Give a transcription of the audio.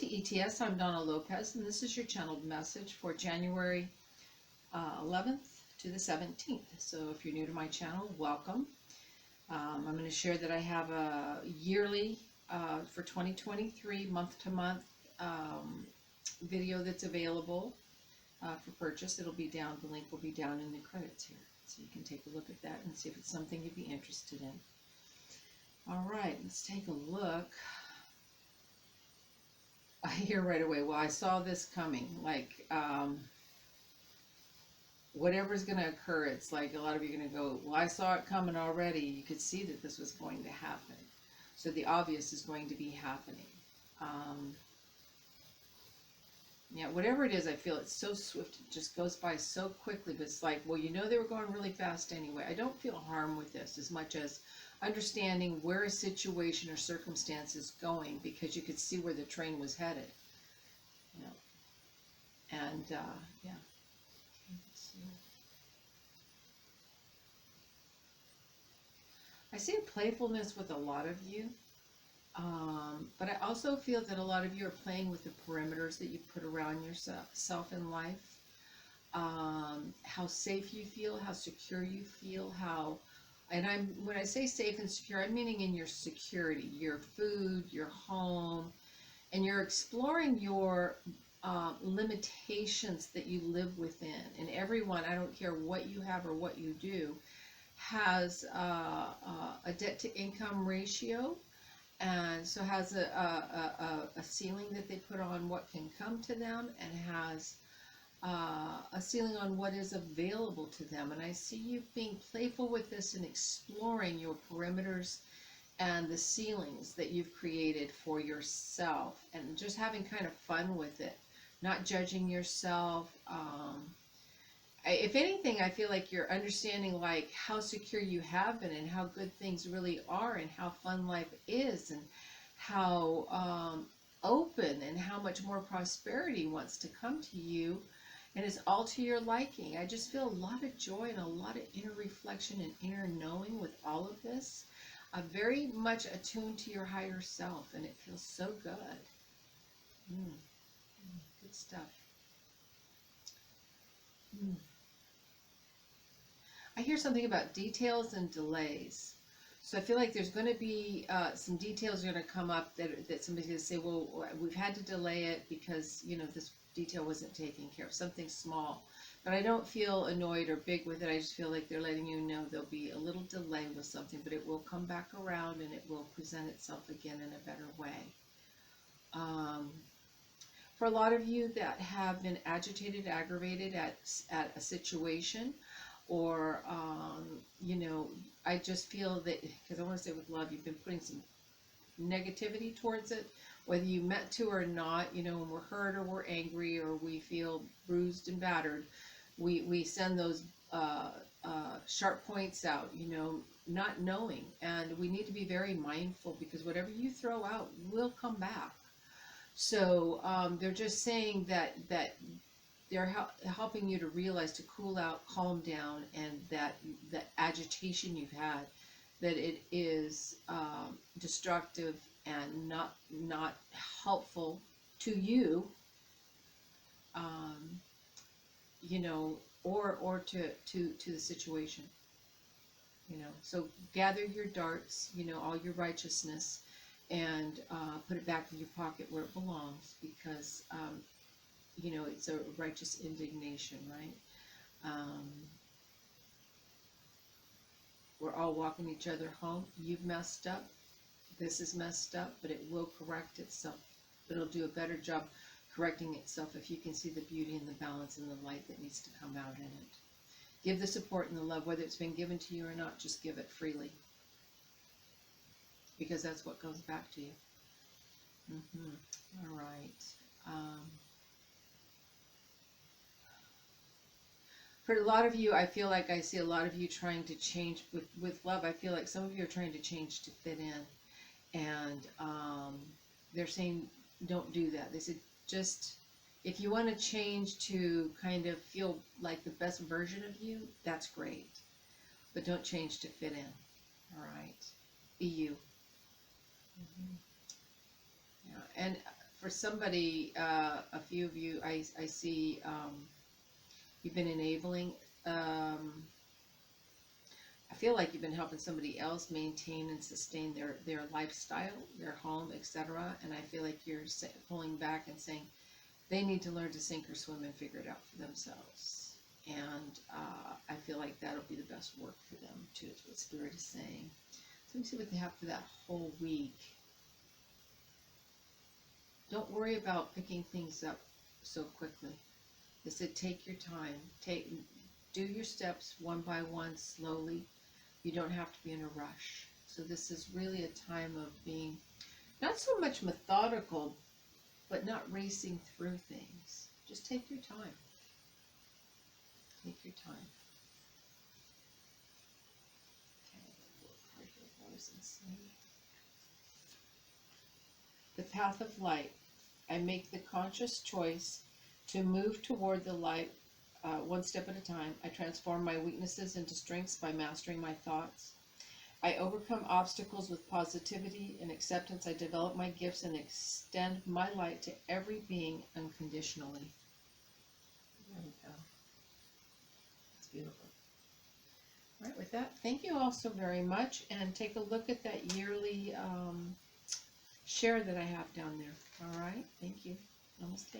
to ETS. I'm Donna Lopez, and this is your channeled message for January 11th to the 17th. So if you're new to my channel, welcome. I'm going to share that I have a yearly for 2023 month-to-month video that's available for purchase. It'll be down, the link will be down in the credits here. So you can take a look at that and see if it's something you'd be interested in. All right, let's take a look. I hear right away, well, I saw this coming. Like, whatever's going to occur, it's like a lot of you are going to go, well, I saw it coming already. You could see that this was going to happen. So the obvious is going to be happening. Yeah, whatever it is, I feel it's so swift. It just goes by so quickly. But it's like, well, you know they were going really fast anyway. I don't feel harm with this as much as understanding where a situation or circumstance is going, because you could see where the train was headed. You know, and yeah. Okay, let's see. I see a playfulness with a lot of you. But I also feel that a lot of you are playing with the perimeters that you put around yourself in life. How safe you feel, how secure you feel, and when I say safe and secure, I'm meaning in your security, your food, your home, and you're exploring your limitations that you live within. And everyone, I don't care what you have or what you do, has a debt-to-income ratio. And so has a ceiling that they put on what can come to them, and has a ceiling on what is available to them. And I see you being playful with this and exploring your perimeters and the ceilings that you've created for yourself, and just having kind of fun with it, not judging yourself. If anything, I feel like you're understanding like how secure you have been, and how good things really are, and how fun life is, and how open, and how much more prosperity wants to come to you, and it's all to your liking. I just feel a lot of joy and a lot of inner reflection and inner knowing with all of this. I'm very much attuned to your higher self, and it feels so good. Good stuff. I hear something about details and delays. So I feel like there's going to be some details are going to come up that somebody's going to say, well, we've had to delay it because, you know, this detail wasn't taken care of, something small. But I don't feel annoyed or big with it. I just feel like they're letting you know there'll be a little delay with something, but it will come back around, and it will present itself again in a better way. For a lot of you that have been agitated, aggravated at a situation, or, you know, I just feel that, because I want to say with love, you've been putting some negativity towards it, whether you meant to or not. You know, when we're hurt or we're angry or we feel bruised and battered, we send those sharp points out, you know, not knowing. And we need to be very mindful, because whatever you throw out will come back. So they're just saying that they're helping you to realize, to cool out, calm down, and that agitation you've had, that it is destructive and not helpful to you, you know, or to the situation, you know. So gather your darts, you know, all your righteousness, and put it back in your pocket where it belongs, because you know, it's a righteous indignation, right? We're all walking each other home. You've messed up. This is messed up, but it will correct itself. But it'll do a better job correcting itself if you can see the beauty and the balance and the light that needs to come out in it. Give the support and the love, whether it's been given to you or not. Just give it freely, because that's what goes back to you. All right. For a lot of you, I feel like I see a lot of you trying to change with love. I feel like some of you are trying to change to fit in, and they're saying don't do that. They said, just if you want to change to kind of feel like the best version of you, that's great, but don't change to fit in. All right, be you. Yeah. And for somebody, a few of you, I see, you've been enabling, I feel like you've been helping somebody else maintain and sustain their lifestyle, their home, etc. And I feel like you're pulling back and saying they need to learn to sink or swim and figure it out for themselves. And I feel like that'll be the best work for them too, is what Spirit is saying. So let me see what they have for that whole week. Don't worry about picking things up so quickly. They said take your time. Do your steps one by one, slowly. You don't have to be in a rush. So this is really a time of being not so much methodical, but not racing through things. Just take your time. Take your time. Okay, the path of light. I make the conscious choice to move toward the light one step at a time. I transform my weaknesses into strengths by mastering my thoughts. I overcome obstacles with positivity and acceptance. I develop my gifts and extend my light to every being unconditionally. There we go. It's beautiful. All right, with that, thank you all so very much. And take a look at that yearly share that I have down there. All right, thank you. Namaste.